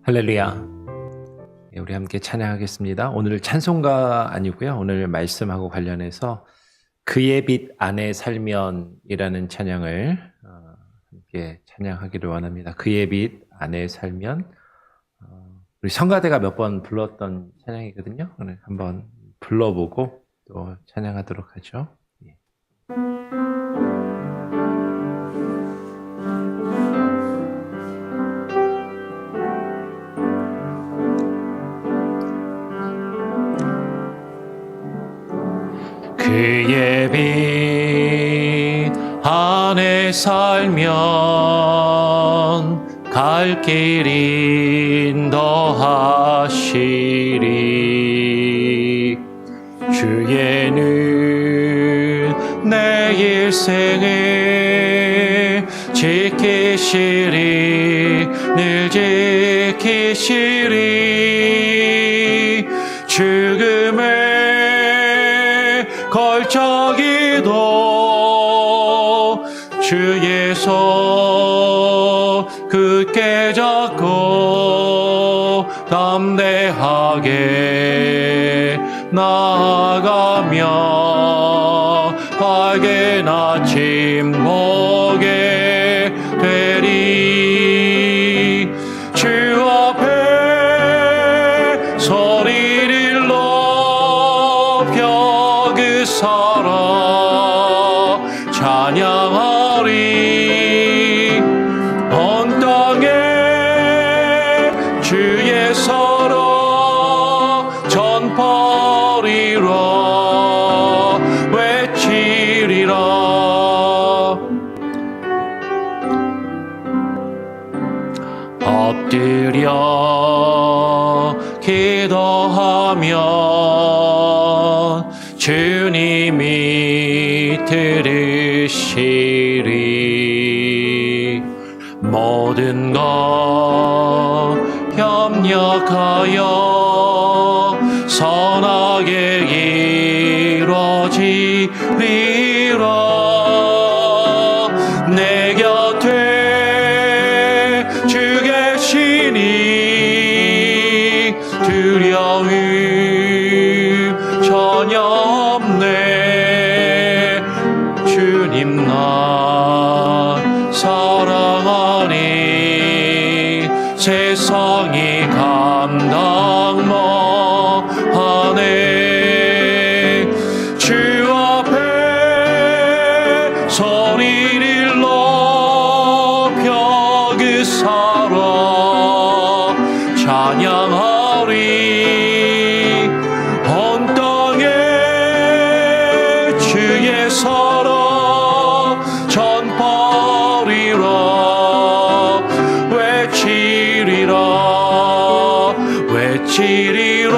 할렐루야. 우리 함께 찬양하겠습니다. 오늘 찬송가 아니고요. 오늘 말씀하고 관련해서 그의 빛 안에 살면이라는 찬양을 함께 찬양하기를 원합니다. 그의 빛 안에 살면. 우리 성가대가 몇 번 불렀던 찬양이거든요. 오늘 한번 불러보고 또 찬양하도록 하죠. 그의 빛 안에 살면 갈 길 인도하시리. 주의 늘 내 일생을 지키시리. 늘 지키시리. 죽음을 걸쳐기도 주의 손 굳게 잡고 담대하게 나아가며 밝은 아침 보게 되리. 주 앞에 소리를 높여 그 사랑 찬양하리. 온 땅에 주의 사랑 전파리라. 외치리라. 엎드려 기도하면 주님이 들으시리. 모든 것 협력하여 선하게 이루어지리라. 내 곁에 주 계시니 두려움 전혀 없네. 주님 나 사랑하니 세상이 감당 못하네. 주 앞에 소리를 높여 그 사랑 찬양하리. 온 땅에 주의 사랑 전파리라. 외치리라. 외치리라.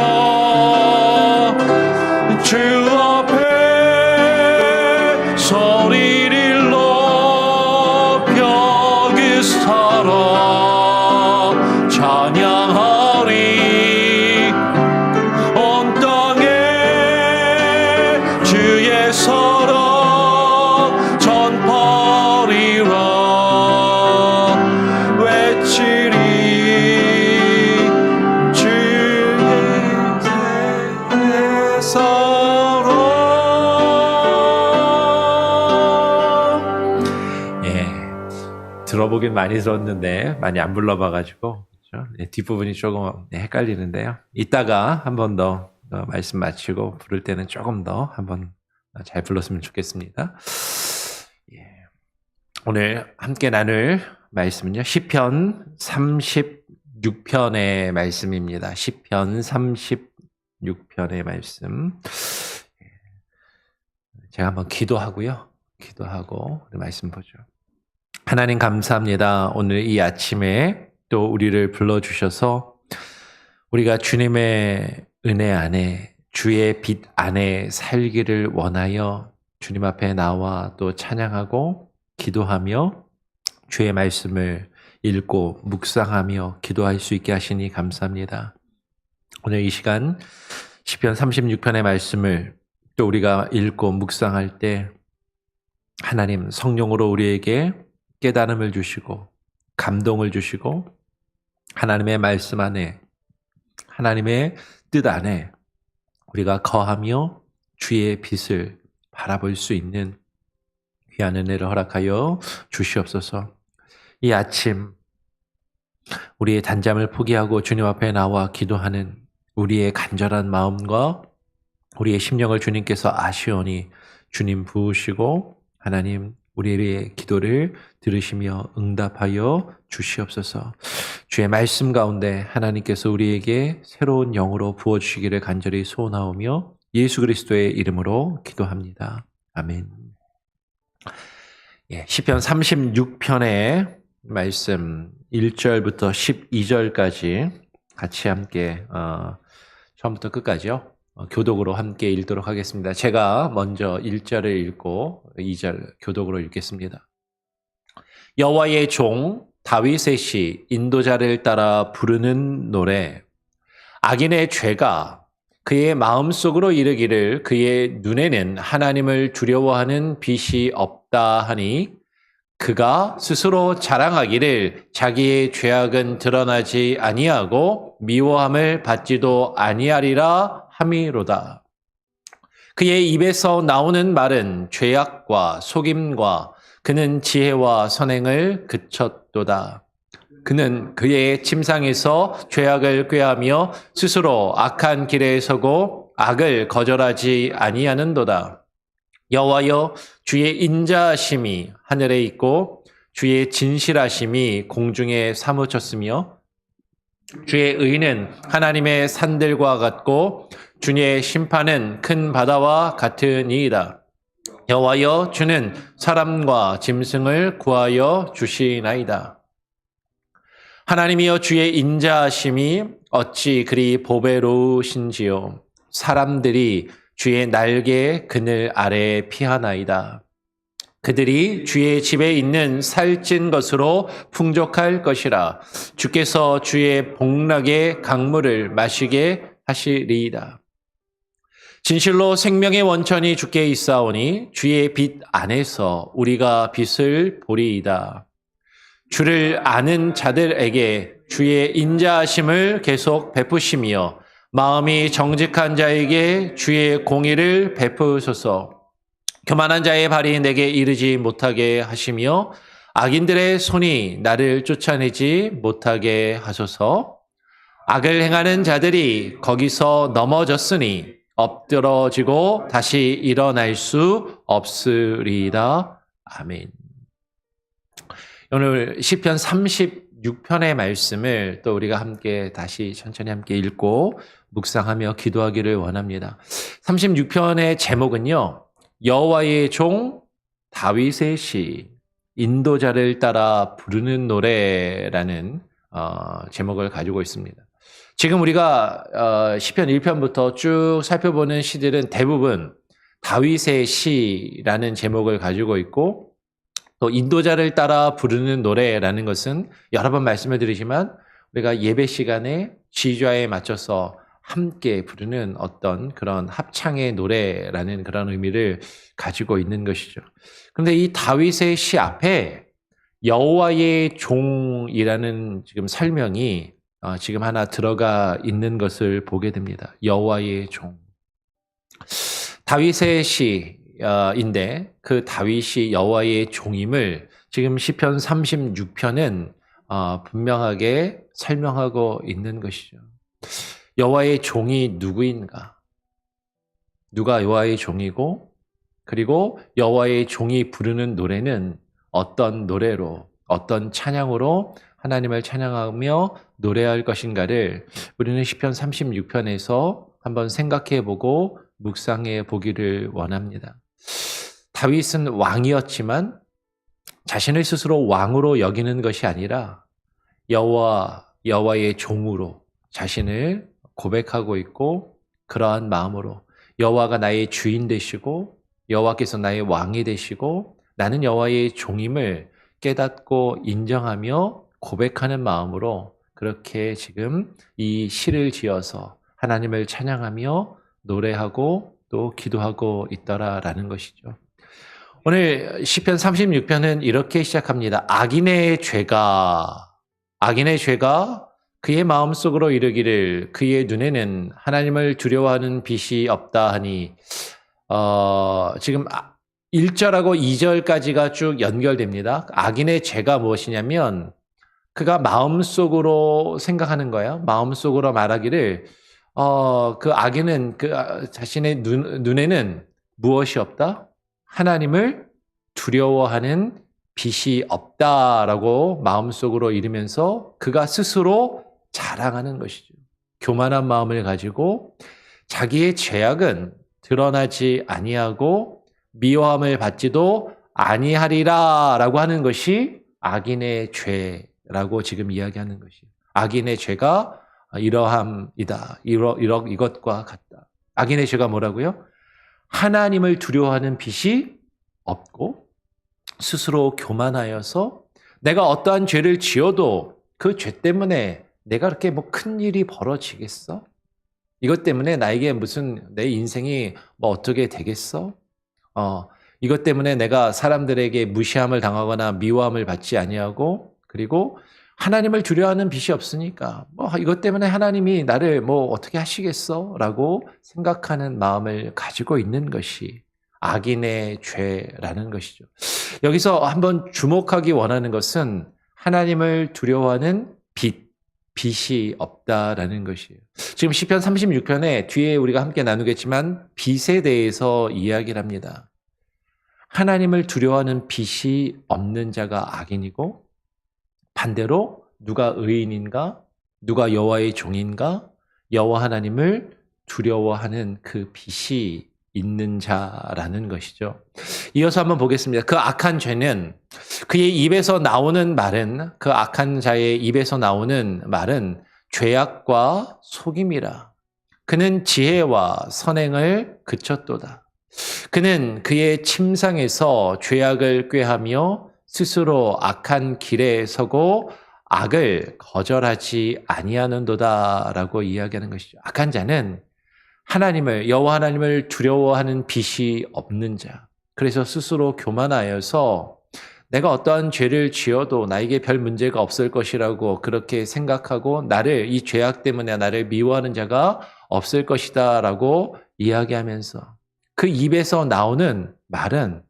주 앞에 소리를 높여 그 사랑 찬양하리. 온 땅에 주의 사랑 전파리라. 외치리. 주의 사랑. 들어보긴 많이 들었는데 많이 안 불러봐가지고 그렇죠? 뒷부분이 조금 헷갈리는데요. 이따가 한 번 더 말씀 마치고 부를 때는 조금 더 한번 잘 불렀으면 좋겠습니다. 오늘 함께 나눌 말씀은요. 시편 36편의 말씀입니다. 시편 36편의 말씀. 제가 한번 기도하고요. 기도하고 우리 말씀 보죠. 하나님 감사합니다. 오늘 이 아침에 또 우리를 불러주셔서 우리가 주님의 은혜 안에 주의 빛 안에 살기를 원하여 주님 앞에 나와 또 찬양하고 기도하며 주의 말씀을 읽고 묵상하며 기도할 수 있게 하시니 감사합니다. 오늘 이 시간 시편 36편의 말씀을 또 우리가 읽고 묵상할 때 하나님 성령으로 우리에게 깨달음을 주시고 감동을 주시고 하나님의 말씀 안에, 하나님의 뜻 안에 우리가 거하며 주의 빛을 바라볼 수 있는 귀한 은혜를 허락하여 주시옵소서. 이 아침 우리의 단잠을 포기하고 주님 앞에 나와 기도하는 우리의 간절한 마음과 우리의 심령을 주님께서 아시오니 주님 부으시고 하나님 우리의 기도를 들으시며 응답하여 주시옵소서. 주의 말씀 가운데 하나님께서 우리에게 새로운 영으로 부어주시기를 간절히 소원하오며 예수 그리스도의 이름으로 기도합니다. 아멘. 시편 36편의 말씀 1절부터 12절까지 같이 함께 처음부터 끝까지요. 교독으로 함께 읽도록 하겠습니다. 제가 먼저 1절을 읽고 2절 교독으로 읽겠습니다. 여호와의 종 다윗의 시 인도자를 따라 부르는 노래. 악인의 죄가 그의 마음속으로 이르기를 그의 눈에는 하나님을 두려워하는 빛이 없다 하니 그가 스스로 자랑하기를 자기의 죄악은 드러나지 아니하고 미워함을 받지도 아니하리라 함이로다. 그의 입에서 나오는 말은 죄악과 속임과 그는 지혜와 선행을 그쳤도다. 그는 그의 침상에서 죄악을 꾀하며 스스로 악한 길에 서고 악을 거절하지 아니하는도다. 여호와여, 주의 인자하심이 하늘에 있고 주의 진실하심이 공중에 사무쳤으며 주의 의는 하나님의 산들과 같고 주의 심판은 큰 바다와 같으니이다. 여호와여, 주는 사람과 짐승을 구하여 주시나이다. 하나님이여, 주의 인자하심이 어찌 그리 보배로우신지요. 사람들이 주의 날개 그늘 아래에 피하나이다. 그들이 주의 집에 있는 살찐 것으로 풍족할 것이라. 주께서 주의 복락의 강물을 마시게 하시리이다. 진실로 생명의 원천이 주께 있사오니 주의 빛 안에서 우리가 빛을 보리이다. 주를 아는 자들에게 주의 인자하심을 계속 베푸시며 마음이 정직한 자에게 주의 공의를 베푸소서. 교만한 자의 발이 내게 이르지 못하게 하시며 악인들의 손이 나를 쫓아내지 못하게 하소서. 악을 행하는 자들이 거기서 넘어졌으니 엎드러지고 다시 일어날 수 없으리이다. 아멘. 오늘 시편 36편의 말씀을 또 우리가 함께 다시 천천히 함께 읽고 묵상하며 기도하기를 원합니다. 36편의 제목은요, 여호와의 종 다윗의 시 인도자를 따라 부르는 노래라는 제목을 가지고 있습니다. 지금 우리가 시편 1편부터 쭉 살펴보는 시들은 대부분 다윗의 시라는 제목을 가지고 있고, 또 인도자를 따라 부르는 노래라는 것은 여러 번 말씀을 드리지만 우리가 예배 시간에 지휘자에 맞춰서 함께 부르는 어떤 그런 합창의 노래라는 그런 의미를 가지고 있는 것이죠. 그런데 이 다윗의 시 앞에 여호와의 종이라는 지금 설명이 지금 하나 들어가 있는 것을 보게 됩니다. 여호와의 종. 다윗의 시인데 그 다윗이 여호와의 종임을 지금 시편 36편은 분명하게 설명하고 있는 것이죠. 여호와의 종이 누구인가? 누가 여호와의 종이고, 그리고 여호와의 종이 부르는 노래는 어떤 노래로, 어떤 찬양으로 하나님을 찬양하며 노래할 것인가를 우리는 시편 36편에서 한번 생각해 보고 묵상해 보기를 원합니다. 다윗은 왕이었지만 자신을 스스로 왕으로 여기는 것이 아니라 여호와의 종으로 자신을 고백하고 있고, 그러한 마음으로 여호와가 나의 주인 되시고 여호와께서 나의 왕이 되시고 나는 여호와의 종임을 깨닫고 인정하며 고백하는 마음으로 그렇게 지금 이 시를 지어서 하나님을 찬양하며 노래하고 또 기도하고 있더라라는 것이죠. 오늘 시편 36편은 이렇게 시작합니다. 악인의 죄가 그의 마음속으로 이르기를 그의 눈에는 하나님을 두려워하는 빛이 없다 하니 지금 1절하고 2절까지가 쭉 연결됩니다. 악인의 죄가 무엇이냐면 그가 마음속으로 생각하는 거예요. 마음속으로 말하기를 그 악인은 자신의 눈에는 무엇이 없다? 하나님을 두려워하는 빛이 없다라고 마음속으로 이르면서 그가 스스로 자랑하는 것이죠. 교만한 마음을 가지고 자기의 죄악은 드러나지 아니하고 미워함을 받지도 아니하리라라고 하는 것이 악인의 죄라고 지금 이야기하는 것이에요. 악인의 죄가 이러함이다. 이것과 같다. 악인의 죄가 뭐라고요? 하나님을 두려워하는 빛이 없고 스스로 교만하여서 내가 어떠한 죄를 지어도 그 죄 때문에 내가 그렇게 뭐 큰 일이 벌어지겠어? 이것 때문에 나에게 무슨 내 인생이 뭐 어떻게 되겠어? 이것 때문에 내가 사람들에게 무시함을 당하거나 미워함을 받지 아니하고 그리고 하나님을 두려워하는 빛이 없으니까 뭐 이것 때문에 하나님이 나를 뭐 어떻게 하시겠어? 라고 생각하는 마음을 가지고 있는 것이 악인의 죄라는 것이죠. 여기서 한번 주목하기 원하는 것은 하나님을 두려워하는 빛이 없다라는 것이에요. 지금 시편 36편에 뒤에 우리가 함께 나누겠지만 빛에 대해서 이야기를 합니다. 하나님을 두려워하는 빛이 없는 자가 악인이고 반대로 누가 의인인가? 누가 여호와의 종인가? 여호와 하나님을 두려워하는 그 빛이 있는 자라는 것이죠. 이어서 한번 보겠습니다. 그 악한 죄는 그의 입에서 나오는 말은 그 악한 자의 입에서 나오는 말은 죄악과 속임이라. 그는 지혜와 선행을 그쳤도다. 그는 그의 침상에서 죄악을 꾀하며 스스로 악한 길에 서고 악을 거절하지 아니하는도다라고 이야기하는 것이죠. 악한 자는 여호와 하나님을 두려워하는 빛이 없는 자. 그래서 스스로 교만하여서 내가 어떠한 죄를 지어도 나에게 별 문제가 없을 것이라고 그렇게 생각하고 이 죄악 때문에 나를 미워하는 자가 없을 것이다라고 이야기하면서 그 입에서 나오는 말은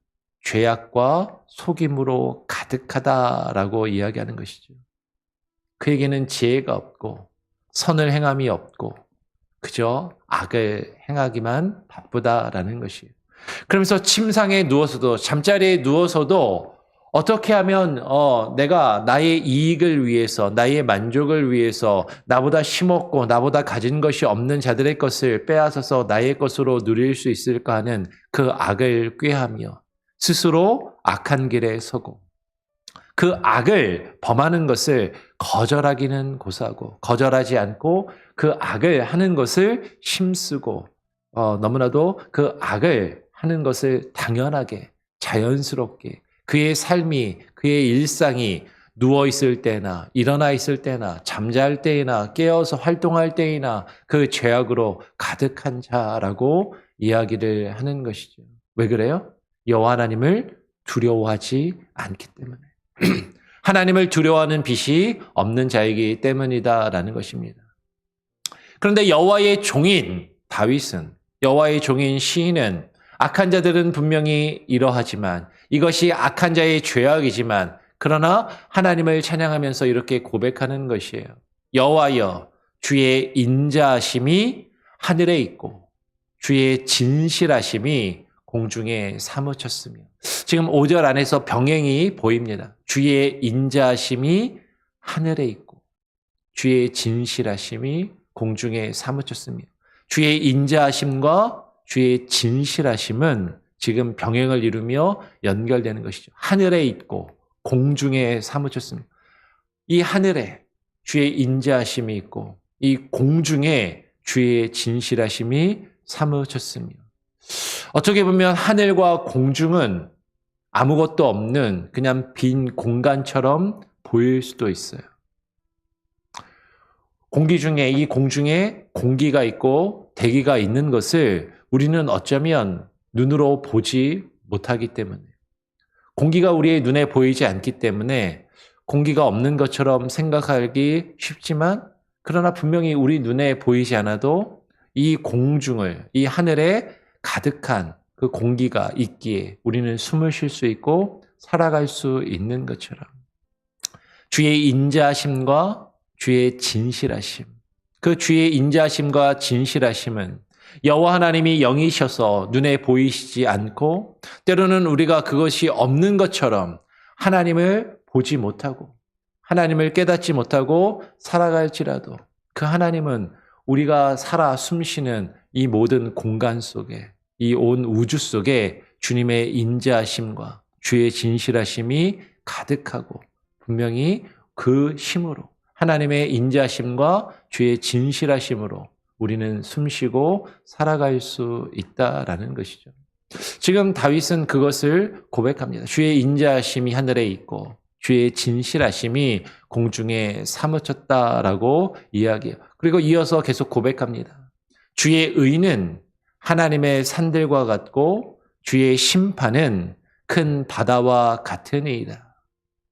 죄악과 속임으로 가득하다라고 이야기하는 것이죠. 그에게는 지혜가 없고 선을 행함이 없고 그저 악을 행하기만 바쁘다라는 것이에요. 그러면서 침상에 누워서도 잠자리에 누워서도 어떻게 하면 내가 나의 이익을 위해서 나의 만족을 위해서 나보다 힘없고 나보다 가진 것이 없는 자들의 것을 빼앗아서 나의 것으로 누릴 수 있을까 하는 그 악을 꾀하며 스스로 악한 길에 서고 그 악을 범하는 것을 거절하기는 고사하고 거절하지 않고 그 악을 하는 것을 힘쓰고 너무나도 그 악을 하는 것을 당연하게 자연스럽게 그의 삶이 그의 일상이 누워있을 때나 일어나 있을 때나 잠잘 때나 깨어서 활동할 때나 그 죄악으로 가득한 자라고 이야기를 하는 것이죠. 왜 그래요? 여호와 하나님을 두려워하지 않기 때문에 하나님을 두려워하는 빛이 없는 자이기 때문이다라는 것입니다. 그런데 여호와의 종인 다윗은 여호와의 종인 시인은 악한 자들은 분명히 이러하지만 이것이 악한 자의 죄악이지만 그러나 하나님을 찬양하면서 이렇게 고백하는 것이에요. 여호와여 주의 인자하심이 하늘에 있고 주의 진실하심이 공중에 사무쳤으며 지금 5절 안에서 병행이 보입니다. 주의 인자하심이 하늘에 있고 주의 진실하심이 공중에 사무쳤으며 주의 인자하심과 주의 진실하심은 지금 병행을 이루며 연결되는 것이죠. 하늘에 있고 공중에 사무쳤습니다. 이 하늘에 주의 인자하심이 있고 이 공중에 주의 진실하심이 사무쳤으며 어떻게 보면 하늘과 공중은 아무것도 없는 그냥 빈 공간처럼 보일 수도 있어요. 이 공중에 공기가 있고 대기가 있는 것을 우리는 어쩌면 눈으로 보지 못하기 때문에 공기가 우리의 눈에 보이지 않기 때문에 공기가 없는 것처럼 생각하기 쉽지만 그러나 분명히 우리 눈에 보이지 않아도 이 공중을, 이 하늘에 가득한 그 공기가 있기에 우리는 숨을 쉴 수 있고 살아갈 수 있는 것처럼 주의 인자하심과 주의 진실하심, 그 주의 인자하심과 진실하심은 여호와 하나님이 영이셔서 눈에 보이시지 않고 때로는 우리가 그것이 없는 것처럼 하나님을 보지 못하고 하나님을 깨닫지 못하고 살아갈지라도 그 하나님은 우리가 살아 숨쉬는 이 모든 공간 속에 이 온 우주 속에 주님의 인자하심과 주의 진실하심이 가득하고 분명히 그 힘으로 하나님의 인자하심과 주의 진실하심으로 우리는 숨쉬고 살아갈 수 있다라는 것이죠. 지금 다윗은 그것을 고백합니다. 주의 인자하심이 하늘에 있고 주의 진실하심이 공중에 사무쳤다라고 이야기해요. 그리고 이어서 계속 고백합니다. 주의 의는 하나님의 산들과 같고 주의 심판은 큰 바다와 같으니이다.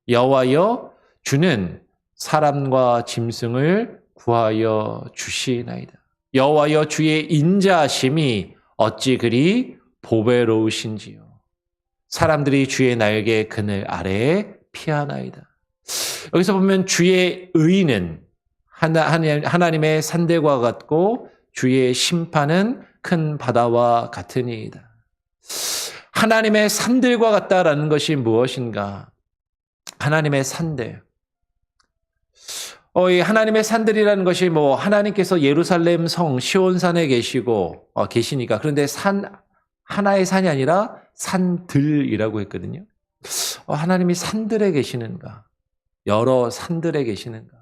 여호와여 주는 사람과 짐승을 구하여 주시나이다. 여호와여 주의 인자하심이 어찌 그리 보배로우신지요. 사람들이 주의 날개 그늘 아래에 피하나이다. 여기서 보면 주의 의는 하나님의 산들과 같고 주의 심판은 큰 바다와 같으니이다. 하나님의 산들과 같다라는 것이 무엇인가? 하나님의 산들. 이 하나님의 산들이라는 것이 하나님께서 예루살렘 성 시온산에 계시니까 그런데 산 하나의 산이 아니라 산들이라고 했거든요. 하나님이 산들에 계시는가? 여러 산들에 계시는가?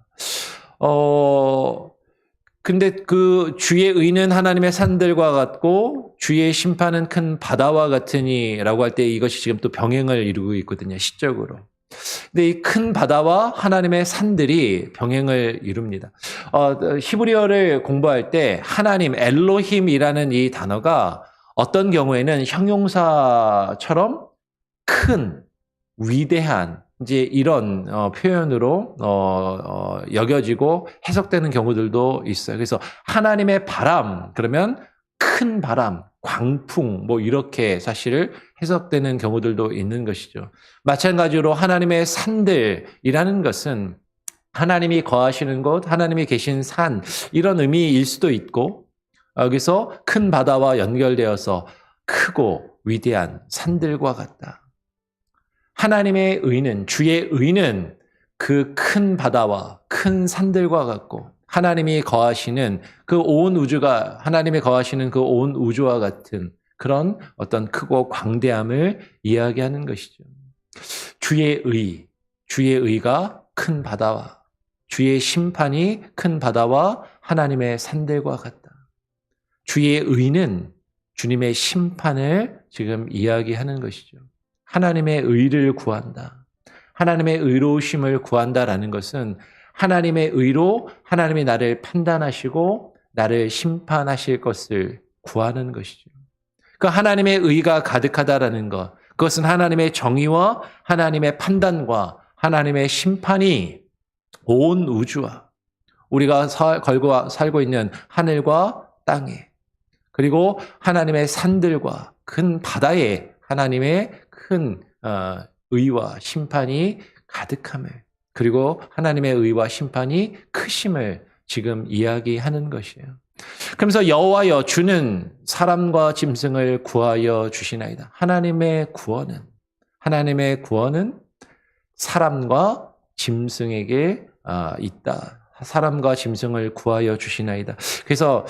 근데 그 주의 의는 하나님의 산들과 같고 주의 심판은 큰 바다와 같으니라고 할 때 이것이 지금 또 병행을 이루고 있거든요. 시적으로. 근데 이 큰 바다와 하나님의 산들이 병행을 이룹니다. 히브리어를 공부할 때 하나님, 엘로힘이라는 이 단어가 어떤 경우에는 형용사처럼 큰, 위대한 이제 이런 표현으로 여겨지고 해석되는 경우들도 있어요. 그래서 하나님의 바람 그러면 큰 바람, 광풍 이렇게 사실 해석되는 경우들도 있는 것이죠. 마찬가지로 하나님의 산들이라는 것은 하나님이 거하시는 곳, 하나님이 계신 산 이런 의미일 수도 있고 여기서 큰 바다와 연결되어서 크고 위대한 산들과 같다. 하나님의 의는, 주의 의는 그 큰 바다와 큰 산들과 같고 하나님이 거하시는 그 온 우주가 하나님이 거하시는 그 온 우주와 같은 그런 어떤 크고 광대함을 이야기하는 것이죠. 주의 의가 큰 바다와 주의 심판이 큰 바다와 하나님의 산들과 같다. 주의 의는 주님의 심판을 지금 이야기하는 것이죠. 하나님의 의를 구한다. 하나님의 의로우심을 구한다라는 것은 하나님의 의로 하나님이 나를 판단하시고 나를 심판하실 것을 구하는 것이죠. 그 하나님의 의가 가득하다라는 것, 그것은 하나님의 정의와 하나님의 판단과 하나님의 심판이 온 우주와 우리가 살고 있는 하늘과 땅에 그리고 하나님의 산들과 큰 바다에 하나님의 큰 의와 심판이 가득함을 그리고 하나님의 의와 심판이 크심을 지금 이야기하는 것이에요. 그러면서 여호와여 주는 사람과 짐승을 구하여 주시나이다. 하나님의 구원은 사람과 짐승에게 있다. 사람과 짐승을 구하여 주시나이다. 그래서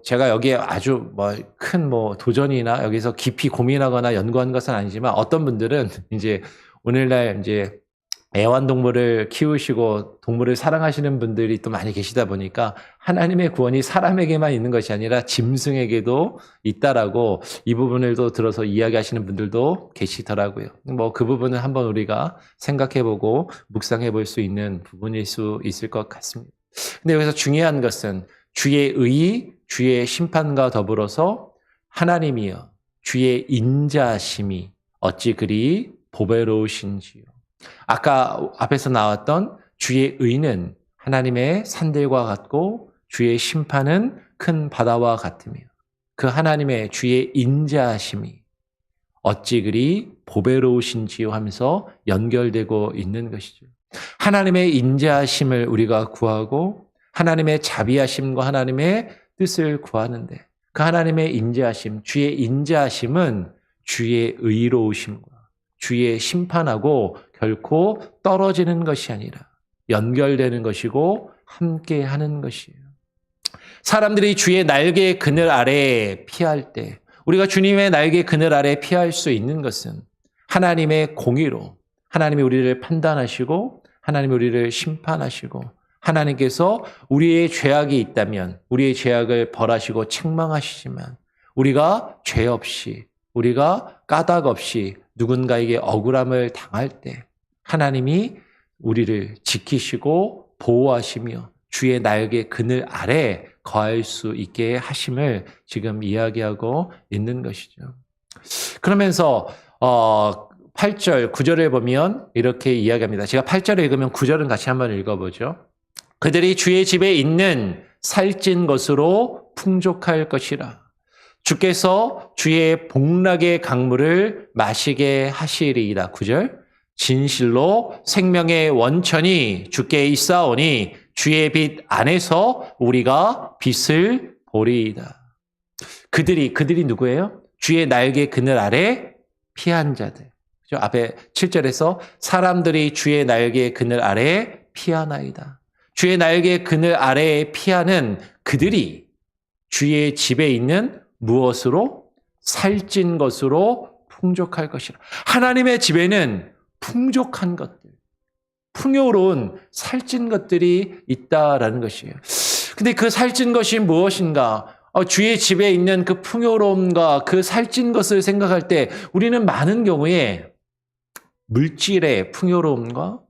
제가 여기에 아주 큰 도전이나 여기서 깊이 고민하거나 연구한 것은 아니지만 어떤 분들은 이제 오늘날 이제 애완동물을 키우시고 동물을 사랑하시는 분들이 또 많이 계시다 보니까 하나님의 구원이 사람에게만 있는 것이 아니라 짐승에게도 있다라고 이 부분을 또 들어서 이야기하시는 분들도 계시더라고요. 그 부분은 한번 우리가 생각해보고 묵상해볼 수 있는 부분일 수 있을 것 같습니다. 근데 여기서 중요한 것은 주의 의, 주의 심판과 더불어서 하나님이여 주의 인자심이 어찌 그리 보배로우신지요. 아까 앞에서 나왔던 주의 의는 하나님의 산들과 같고 주의 심판은 큰 바다와 같으며 그 하나님의 주의 인자하심이 어찌 그리 보배로우신지요 하면서 연결되고 있는 것이죠. 하나님의 인자하심을 우리가 구하고 하나님의 자비하심과 하나님의 뜻을 구하는데 그 하나님의 인자하심, 주의 인자하심은 주의 의로우심과 주의 심판하고 결코 떨어지는 것이 아니라 연결되는 것이고 함께하는 것이에요. 사람들이 주의 날개의 그늘 아래에 피할 때 우리가 주님의 날개 그늘 아래 피할 수 있는 것은 하나님의 공의로 하나님이 우리를 판단하시고 하나님이 우리를 심판하시고 하나님께서 우리의 죄악이 있다면 우리의 죄악을 벌하시고 책망하시지만 우리가 죄 없이 우리가 까닭 없이 누군가에게 억울함을 당할 때 하나님이 우리를 지키시고 보호하시며 주의 날개 그늘 아래 거할 수 있게 하심을 지금 이야기하고 있는 것이죠. 그러면서 8절, 9절을 보면 이렇게 이야기합니다. 제가 8절을 읽으면 9절은 같이 한번 읽어보죠. 그들이 주의 집에 있는 살찐 것으로 풍족할 것이라. 주께서 주의 복락의 강물을 마시게 하시리이다. 9절. 진실로 생명의 원천이 주께 있사오니 주의 빛 안에서 우리가 빛을 보리이다. 그들이 누구예요? 주의 날개 그늘 아래 피한 자들. 앞에 7절에서 사람들이 주의 날개 그늘 아래 피하나이다. 주의 날개 그늘 아래에 피하는 그들이 주의 집에 있는 무엇으로? 살찐 것으로 풍족할 것이라. 하나님의 집에는 풍족한 것들, 풍요로운 살찐 것들이 있다라는 것이에요. 근데 그 살찐 것이 무엇인가? 주의 집에 있는 그 풍요로움과 그 살찐 것을 생각할 때 우리는 많은 경우에 물질의 풍요로움과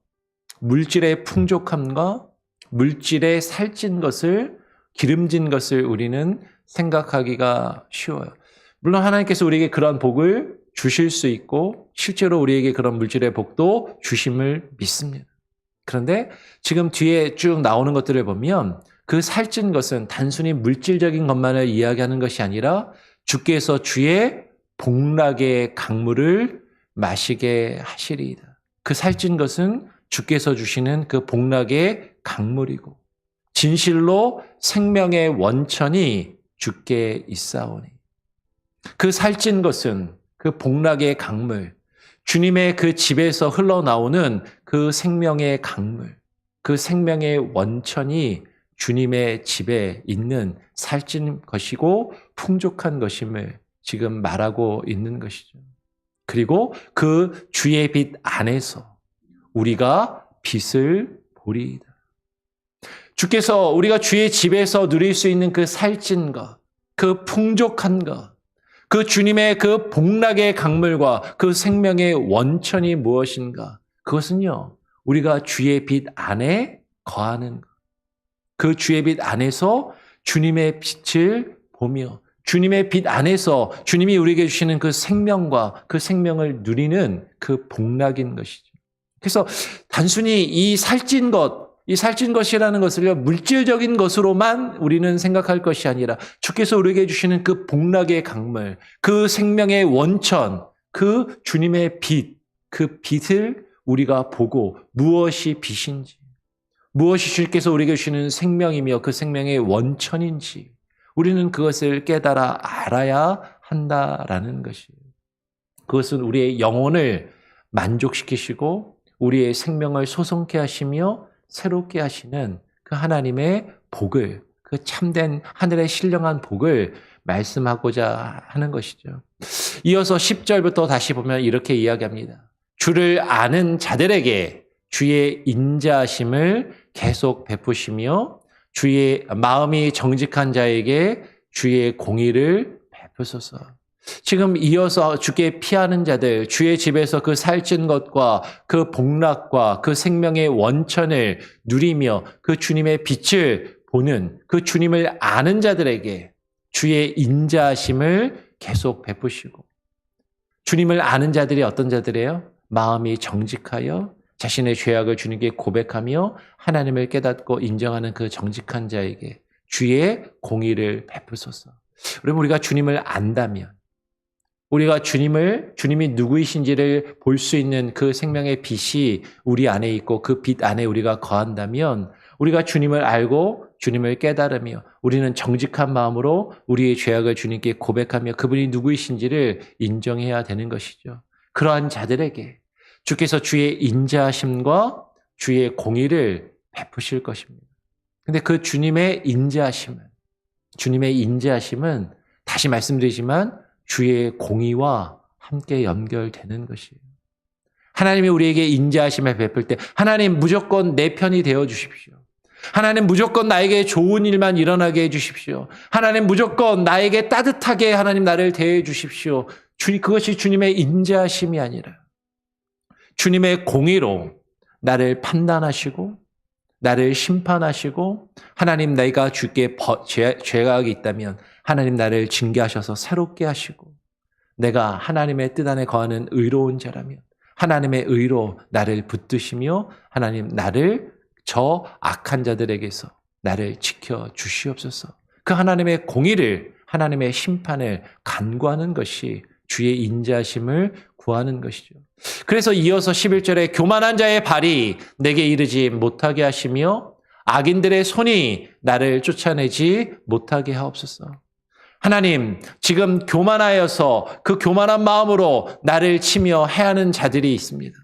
물질의 풍족함과 물질의 살찐 것을 기름진 것을 우리는 생각하기가 쉬워요. 물론 하나님께서 우리에게 그런 복을 주실 수 있고 실제로 우리에게 그런 물질의 복도 주심을 믿습니다. 그런데 지금 뒤에 쭉 나오는 것들을 보면 그 살찐 것은 단순히 물질적인 것만을 이야기하는 것이 아니라 주께서 주의 복락의 강물을 마시게 하시리이다. 그 살찐 것은 주께서 주시는 그 복락의 강물이고 진실로 생명의 원천이 주께 있사오니 그 살찐 것은 그 복락의 강물, 주님의 그 집에서 흘러나오는 그 생명의 강물, 그 생명의 원천이 주님의 집에 있는 살찐 것이고 풍족한 것임을 지금 말하고 있는 것이죠. 그리고 그 주의 빛 안에서 우리가 빛을 보리이다. 주께서 우리가 주의 집에서 누릴 수 있는 그 살찐 것, 그 풍족한 것, 그 주님의 그 복락의 강물과 그 생명의 원천이 무엇인가? 그것은요, 우리가 주의 빛 안에 거하는 것. 그 주의 빛 안에서 주님의 빛을 보며 주님의 빛 안에서 주님이 우리에게 주시는 그 생명과 그 생명을 누리는 그 복락인 것이죠. 그래서 단순히 이 살찐 것이라는 것을 물질적인 것으로만 우리는 생각할 것이 아니라 주께서 우리에게 주시는 그 복락의 강물, 그 생명의 원천, 그 주님의 빛, 그 빛을 우리가 보고 무엇이 빛인지, 무엇이 주께서 우리에게 주시는 생명이며 그 생명의 원천인지 우리는 그것을 깨달아 알아야 한다라는 것이에요. 그것은 우리의 영혼을 만족시키시고 우리의 생명을 소성케 하시며 새롭게 하시는 그 하나님의 복을, 그 참된 하늘의 신령한 복을 말씀하고자 하는 것이죠. 이어서 10절부터 다시 보면 이렇게 이야기합니다. 주를 아는 자들에게 주의 인자하심을 계속 베푸시며 주의 마음이 정직한 자에게 주의 공의를 베푸소서. 지금 이어서 주께 피하는 자들, 주의 집에서 그 살찐 것과 그 복락과 그 생명의 원천을 누리며 그 주님의 빛을 보는 그 주님을 아는 자들에게 주의 인자하심을 계속 베푸시고, 주님을 아는 자들이 어떤 자들이에요? 마음이 정직하여 자신의 죄악을 주님께 고백하며 하나님을 깨닫고 인정하는 그 정직한 자에게 주의 공의를 베푸소서. 여러분, 우리가 주님을 안다면, 우리가 주님이 누구이신지를 볼 수 있는 그 생명의 빛이 우리 안에 있고 그 빛 안에 우리가 거한다면, 우리가 주님을 알고 주님을 깨달으며 우리는 정직한 마음으로 우리의 죄악을 주님께 고백하며 그분이 누구이신지를 인정해야 되는 것이죠. 그러한 자들에게 주께서 주의 인자하심과 주의 공의를 베푸실 것입니다. 근데 그 주님의 인자하심은 다시 말씀드리지만 주의 공의와 함께 연결되는 것이에요. 하나님이 우리에게 인자하심을 베풀 때 하나님 무조건 내 편이 되어 주십시오. 하나님 무조건 나에게 좋은 일만 일어나게 해 주십시오. 하나님 무조건 나에게 따뜻하게 하나님 나를 대해 주십시오. 그것이 주님의 인자하심이 아니라 주님의 공의로 나를 판단하시고 나를 심판하시고 하나님 내가 주께 죄악이 있다면 하나님 나를 징계하셔서 새롭게 하시고 내가 하나님의 뜻 안에 거하는 의로운 자라면 하나님의 의로 나를 붙드시며 하나님 나를 저 악한 자들에게서 나를 지켜 주시옵소서. 그 하나님의 공의를 하나님의 심판을 간구하는 것이 주의 인자하심을 구하는 것이죠. 그래서 이어서 11절에 교만한 자의 발이 내게 이르지 못하게 하시며 악인들의 손이 나를 쫓아내지 못하게 하옵소서. 하나님, 지금 교만하여서 그 교만한 마음으로 나를 치며 해하는 자들이 있습니다.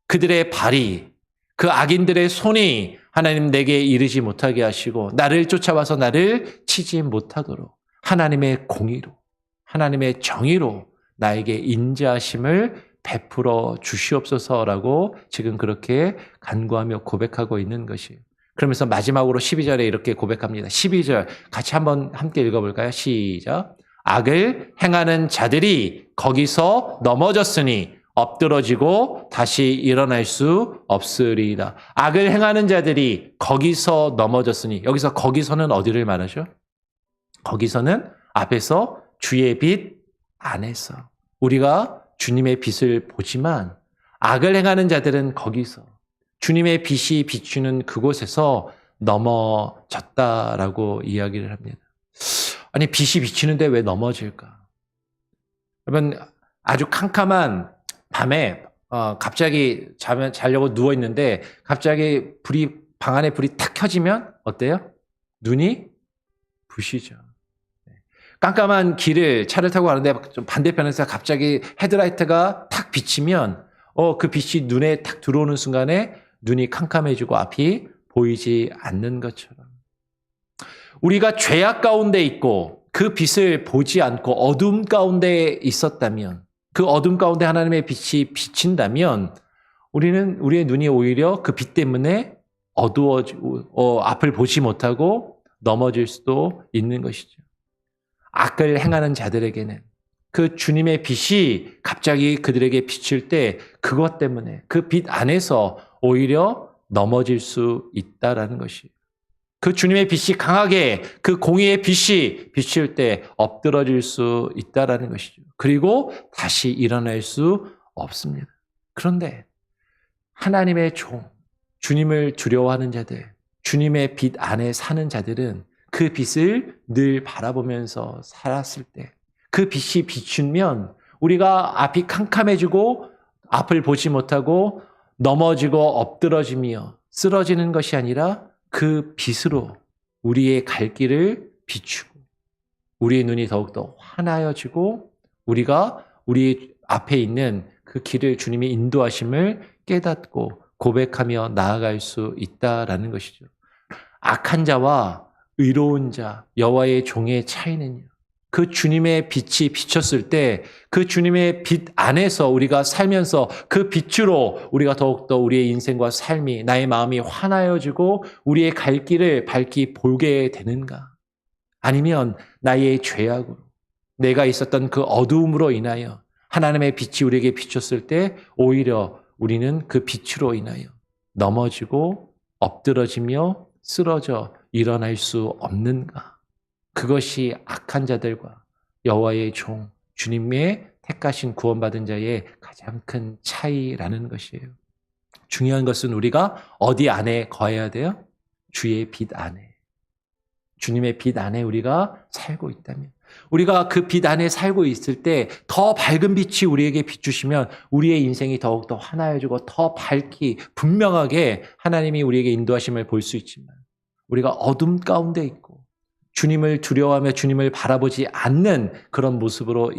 그들의 발이, 그 악인들의 손이 하나님 내게 이르지 못하게 하시고 나를 쫓아와서 나를 치지 못하도록 하나님의 공의로, 하나님의 정의로 나에게 인자하심을 베풀어 주시옵소서라고 지금 그렇게 간구하며 고백하고 있는 것이에요. 그러면서 마지막으로 12절에 이렇게 고백합니다. 12절 같이 한번 함께 읽어볼까요? 시작. 악을 행하는 자들이 거기서 넘어졌으니 엎드러지고 다시 일어날 수 없으리이다. 악을 행하는 자들이 거기서 넘어졌으니, 여기서 거기서는 어디를 말하죠? 거기서는 앞에서 주의 빛 안에서 우리가 주님의 빛을 보지만 악을 행하는 자들은 거기서 주님의 빛이 비추는 그곳에서 넘어졌다라고 이야기를 합니다. 아니, 빛이 비치는데 왜 넘어질까? 여러분, 아주 캄캄한 밤에 갑자기 자려고 누워있는데 갑자기 방 안에 불이 탁 켜지면 어때요? 눈이 부시죠. 깜깜한 차를 타고 가는데 좀 반대편에서 갑자기 헤드라이트가 탁 비치면 그 빛이 눈에 탁 들어오는 순간에 눈이 캄캄해지고 앞이 보이지 않는 것처럼 우리가 죄악 가운데 있고 그 빛을 보지 않고 어둠 가운데 있었다면, 그 어둠 가운데 하나님의 빛이 비친다면 우리의 눈이 오히려 그 빛 때문에 어두워지고 앞을 보지 못하고 넘어질 수도 있는 것이죠. 악을 행하는 자들에게는 그 주님의 빛이 갑자기 그들에게 비칠 때 그것 때문에 그 빛 안에서 오히려 넘어질 수 있다라는 것이에요. 그 주님의 빛이 강하게 그 공의의 빛이 비칠 때 엎드러질 수 있다라는 것이죠. 그리고 다시 일어날 수 없습니다. 그런데 하나님의 주님을 두려워하는 자들, 주님의 빛 안에 사는 자들은 그 빛을 늘 바라보면서 살았을 때 그 빛이 비추면 우리가 앞이 캄캄해지고 앞을 보지 못하고 넘어지고 엎드러지며 쓰러지는 것이 아니라 그 빛으로 우리의 갈 길을 비추고 우리의 눈이 더욱더 환하여지고 우리가 우리 앞에 있는 그 길을 주님이 인도하심을 깨닫고 고백하며 나아갈 수 있다라는 것이죠. 악한 자와 의로운 자, 여호와의 종의 차이는요, 그 주님의 빛이 비쳤을 때 그 주님의 빛 안에서 우리가 살면서 그 빛으로 우리가 더욱더 우리의 인생과 삶이, 나의 마음이 환하여지고 우리의 갈 길을 밝히 보게 되는가? 아니면 나의 죄악으로, 내가 있었던 그 어두움으로 인하여 하나님의 빛이 우리에게 비쳤을 때 오히려 우리는 그 빛으로 인하여 넘어지고 엎드러지며 쓰러져 일어날 수 없는가? 그것이 악한 자들과 여호와의 종, 주님의 택하신 구원받은 자의 가장 큰 차이라는 것이에요. 중요한 것은 우리가 어디 안에 거해야 돼요? 주의 빛 안에. 주님의 빛 안에 우리가 살고 있다면, 우리가 그 빛 안에 살고 있을 때 더 밝은 빛이 우리에게 비추시면 우리의 인생이 더욱더 환하여지고 더 밝기 분명하게 하나님이 우리에게 인도하심을 볼 수 있지만, 우리가 어둠 가운데 있고 주님을 두려워하며 주님을 바라보지 않는 그런 모습으로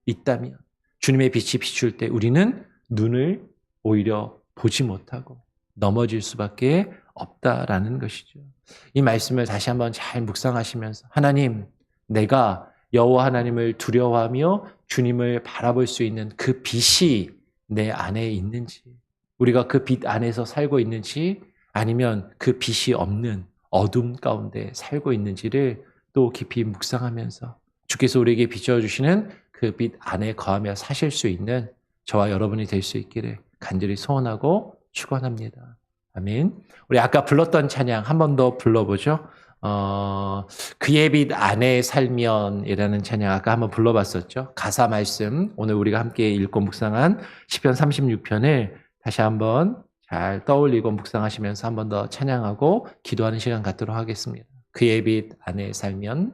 있다면, 주님의 빛이 비출 때 우리는 눈을 오히려 보지 못하고 넘어질 수밖에 없다라는 것이죠. 이 말씀을 다시 한번 잘 묵상하시면서, 하나님, 내가 여호와 하나님을 두려워하며 주님을 바라볼 수 있는 그 빛이 내 안에 있는지, 우리가 그 빛 안에서 살고 있는지, 아니면 그 빛이 없는 어둠 가운데 살고 있는지를 또 깊이 묵상하면서 주께서 우리에게 비춰주시는 그 빛 안에 거하며 사실 수 있는 저와 여러분이 될 수 있기를 간절히 소원하고 축원합니다. 아멘. 우리 아까 불렀던 찬양 한 번 더 불러보죠. 그의 빛 안에 살면이라는 찬양 아까 한번 불러봤었죠. 가사 말씀 오늘 우리가 함께 읽고 묵상한 시편 36편을 다시 한번 잘 떠올리고 묵상하시면서 한 번 더 찬양하고 기도하는 시간 갖도록 하겠습니다. 그의 빛 안에 살면.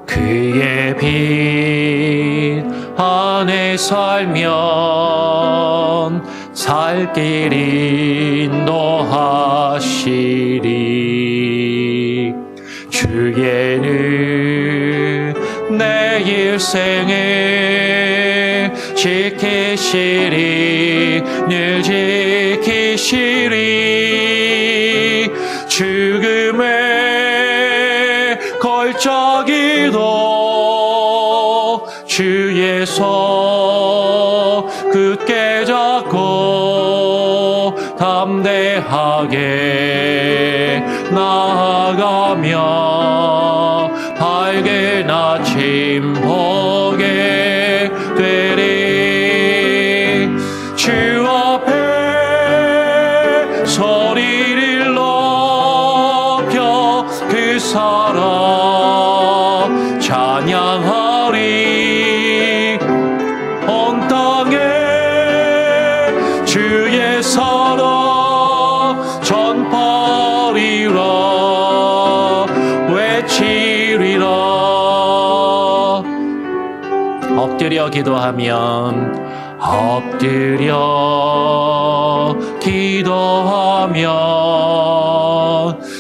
그의 빛 안에 살면 살 길 인도하시리. 주께는 내 일생을 지키시리. 늘 지키시리. 죽음의 걸작이도 주의 손 굳게 잡고 담대하게 나아가며 밝은 아침 보게 되리. 주 앞에 소리를 높여 그 사랑 찬양하리. 온 땅에 주의 사랑 전파리라. 외치리라. 엎드려 기도하면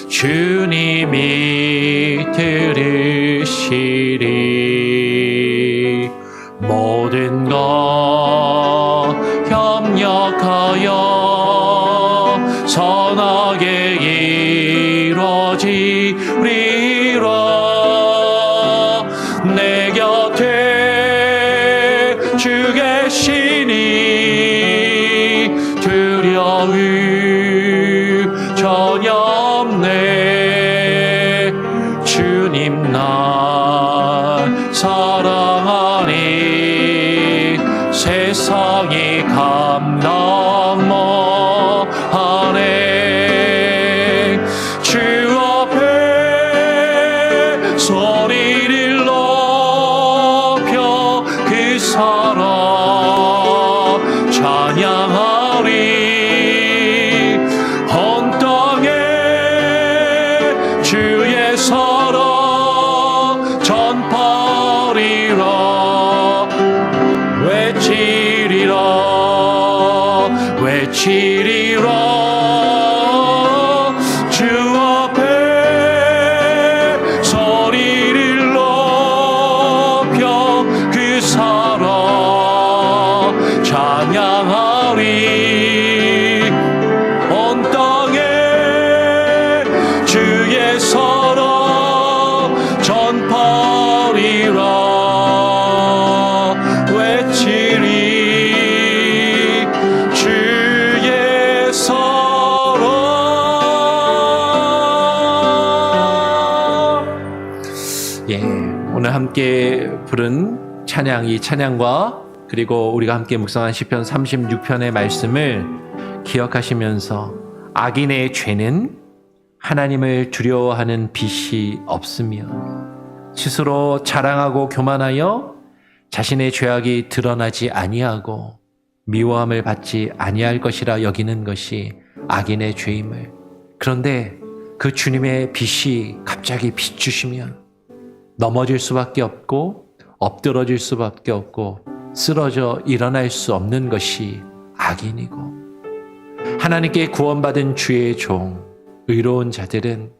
주님이 들으시리. 모든 것 협력하여 선하게 이루어지리라. 내 곁에 주 계시니 두려움 전혀 없네. 주님 날 사랑하니 세상이 감당 못하네. 주 앞에 소리를 높여 그 사랑 찬양하리. 온 땅에 주의 사랑 전파리라. 외치리라. 주 앞에 소리를 높여 그 사랑 찬양하리. 온 땅에 주의 사랑 전파리라. 외치리. 주의 사랑. 예, 오늘 함께 부른 찬양, 이 찬양과 그리고 우리가 함께 묵상한 시편 36편의 말씀을 기억하시면서 악인의 죄는 하나님을 두려워하는 빛이 없으며 스스로 자랑하고 교만하여 자신의 죄악이 드러나지 아니하고 미워함을 받지 아니할 것이라 여기는 것이 악인의 죄임을. 그런데 그 주님의 빛이 갑자기 비추시면 넘어질 수밖에 없고 엎드러질 수밖에 없고 쓰러져 일어날 수 없는 것이 악인이고, 하나님께 구원받은 주의 종 의로운 자들은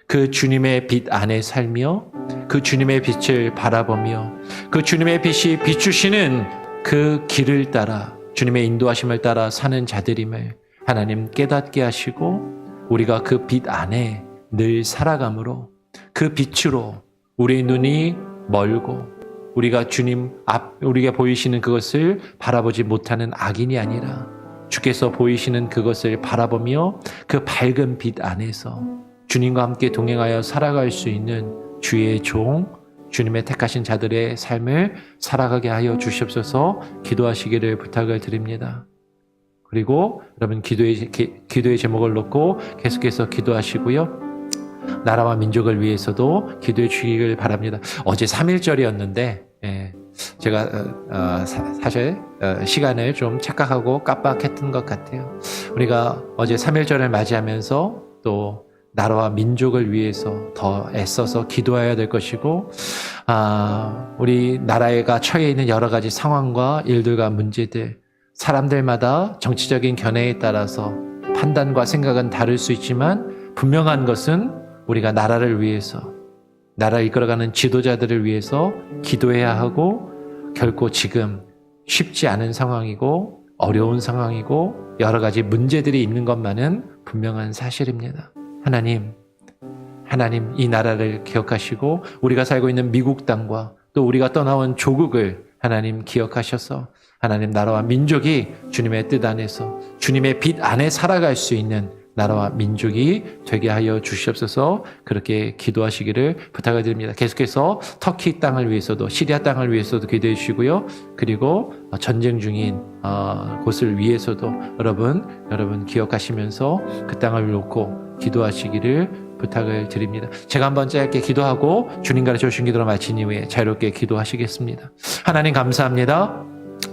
그 주님의 빛 안에 살며 그 주님의 빛을 바라보며 그 주님의 빛이 비추시는 그 길을 따라 주님의 인도하심을 따라 사는 자들임을 하나님 깨닫게 하시고, 우리가 그 빛 안에 늘 살아가므로 그 빛으로 우리의 눈이 멀고 우리가 주님 앞 우리가 보이시는 그것을 바라보지 못하는 악인이 아니라 주께서 보이시는 그것을 바라보며 그 밝은 빛 안에서 주님과 함께 동행하여 살아갈 수 있는 주의 종, 주님의 택하신 자들의 삶을 살아가게 하여 주시옵소서. 기도하시기를 부탁을 드립니다. 그리고 여러분 기도의 제목을 놓고 계속해서 기도하시고요. 나라와 민족을 위해서도 기도해 주시길 바랍니다. 어제 3.1절이었는데 제가 사실 시간을 좀 착각하고 깜빡했던 것 같아요. 우리가 어제 3.1절을 맞이하면서 또 나라와 민족을 위해서 더 애써서 기도해야 될 것이고, 우리 나라가 처해 있는 여러 가지 상황과 일들과 문제들, 사람들마다 정치적인 견해에 따라서 판단과 생각은 다를 수 있지만 분명한 것은 우리가 나라를 위해서, 나라를 이끌어가는 지도자들을 위해서 기도해야 하고, 결코 지금 쉽지 않은 상황이고 어려운 상황이고 여러 가지 문제들이 있는 것만은 분명한 사실입니다. 하나님 이 나라를 기억하시고 우리가 살고 있는 미국 땅과 또 우리가 떠나온 조국을 하나님 기억하셔서 하나님 나라와 민족이 주님의 뜻 안에서 주님의 빛 안에 살아갈 수 있는 나라와 민족이 되게 하여 주시옵소서. 그렇게 기도하시기를 부탁을 드립니다. 계속해서 터키 땅을 위해서도 시리아 땅을 위해서도 기도해 주시고요. 그리고 전쟁 중인 곳을 위해서도 여러분 기억하시면서 그 땅을 놓고 기도하시기를 부탁을 드립니다. 제가 한번 짧게 기도하고 주님 가르쳐 주신 기도로 마친 이후에 자유롭게 기도하시겠습니다. 하나님 감사합니다.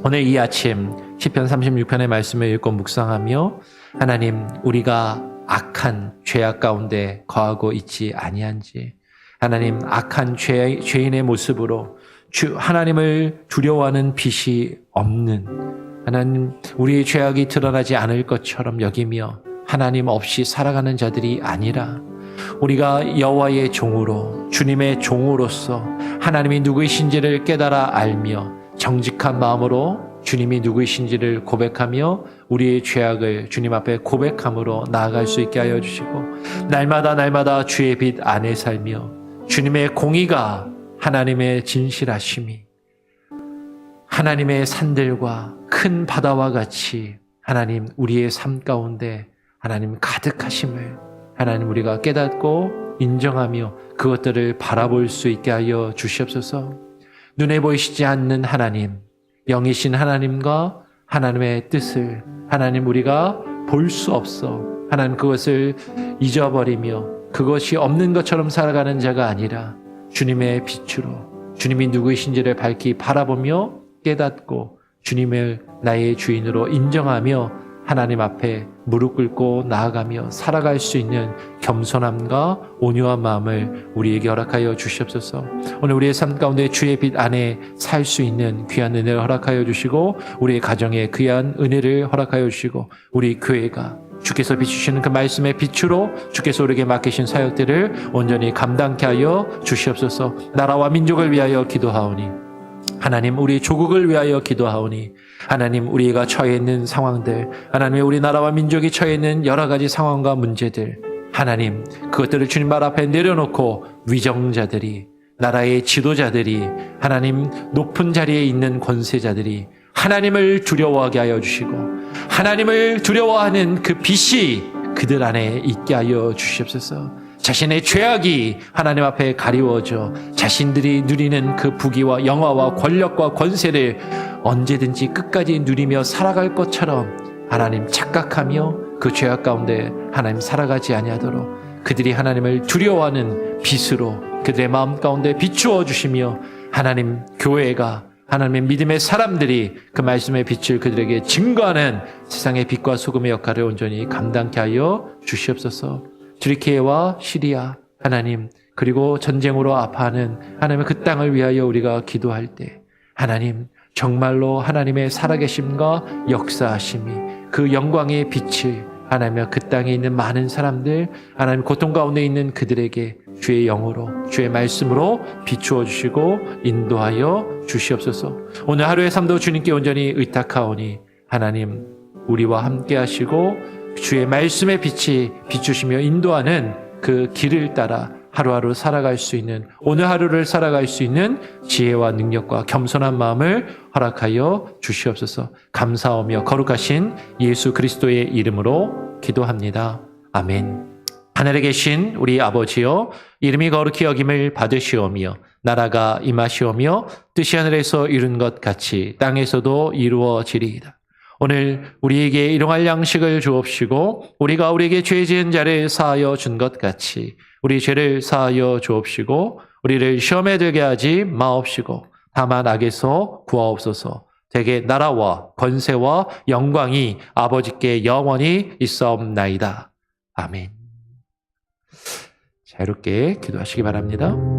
오늘 이 아침 시편 36편의 말씀을 읽고 묵상하며 하나님 우리가 악한 죄악 가운데 거하고 있지 아니한지, 하나님 악한 죄인의 모습으로 하나님을 두려워하는 빛이 없는 하나님 우리의 죄악이 드러나지 않을 것처럼 여기며 하나님 없이 살아가는 자들이 아니라 우리가 여호와의 종으로 주님의 종으로서 하나님이 누구이신지를 깨달아 알며 정직한 마음으로 주님이 누구이신지를 고백하며 우리의 죄악을 주님 앞에 고백함으로 나아갈 수 있게 하여 주시고, 날마다 주의 빛 안에 살며 주님의 공의가 하나님의 진실하심이 하나님의 산들과 큰 바다와 같이 하나님 우리의 삶 가운데 하나님 가득하심을 하나님 우리가 깨닫고 인정하며 그것들을 바라볼 수 있게 하여 주시옵소서. 눈에 보이시지 않는 하나님, 영이신 하나님과 하나님의 뜻을 하나님 우리가 볼 수 없어 하나님 그것을 잊어버리며 그것이 없는 것처럼 살아가는 자가 아니라 주님의 빛으로 주님이 누구이신지를 밝히 바라보며 깨닫고 주님을 나의 주인으로 인정하며 하나님 앞에 무릎 꿇고 나아가며 살아갈 수 있는 겸손함과 온유한 마음을 우리에게 허락하여 주시옵소서. 오늘 우리의 삶 가운데 주의 빛 안에 살 수 있는 귀한 은혜를 허락하여 주시고 우리의 가정에 귀한 은혜를 허락하여 주시고 우리 교회가 주께서 비추시는 그 말씀의 빛으로 주께서 우리에게 맡기신 사역들을 온전히 감당케 하여 주시옵소서. 나라와 민족을 위하여 기도하오니 하나님 우리 조국을 위하여 기도하오니 하나님 우리가 처해 있는 상황들, 하나님 우리 나라와 민족이 처해 있는 여러 가지 상황과 문제들, 하나님 그것들을 주님 발 앞에 내려놓고 위정자들이, 나라의 지도자들이, 하나님 높은 자리에 있는 권세자들이 하나님을 두려워하게 하여 주시고 하나님을 두려워하는 그 빛이 그들 안에 있게 하여 주시옵소서. 자신의 죄악이 하나님 앞에 가리워져 자신들이 누리는 그 부귀와 영화와 권력과 권세를 언제든지 끝까지 누리며 살아갈 것처럼 하나님 착각하며 그 죄악 가운데 하나님 살아가지 아니하도록 그들이 하나님을 두려워하는 빛으로 그들의 마음 가운데 비추어 주시며 하나님 교회가 하나님의 믿음의 사람들이 그 말씀의 빛을 그들에게 증거하는 세상의 빛과 소금의 역할을 온전히 감당케 하여 주시옵소서. 튀르키예와 시리아 하나님 그리고 전쟁으로 아파하는 하나님의 그 땅을 위하여 우리가 기도할 때 하나님 정말로 하나님의 살아계심과 역사하심이 그 영광의 빛을 하나님의 그 땅에 있는 많은 사람들 하나님 고통 가운데 있는 그들에게 주의 영으로 주의 말씀으로 비추어 주시고 인도하여 주시옵소서. 오늘 하루의 삶도 주님께 온전히 의탁하오니 하나님 우리와 함께 하시고 주의 말씀의 빛이 비추시며 인도하는 그 길을 따라 하루하루 살아갈 수 있는 오늘 하루를 살아갈 수 있는 지혜와 능력과 겸손한 마음을 허락하여 주시옵소서. 감사하며 거룩하신 예수 그리스도의 이름으로 기도합니다. 아멘. 하늘에 계신 우리 아버지여 이름이 거룩히 여김을 받으시오며 나라가 임하시오며 뜻이 하늘에서 이룬 것 같이 땅에서도 이루어지리이다. 오늘 우리에게 일용할 양식을 주옵시고 우리가 우리에게 죄 지은 자를 사하여 준 것 같이 우리 죄를 사하여 주옵시고 우리를 시험에 들게 하지 마옵시고 다만 악에서 구하옵소서. 대개 나라와 권세와 영광이 아버지께 영원히 있사옵나이다. 아멘. 자유롭게 기도하시기 바랍니다.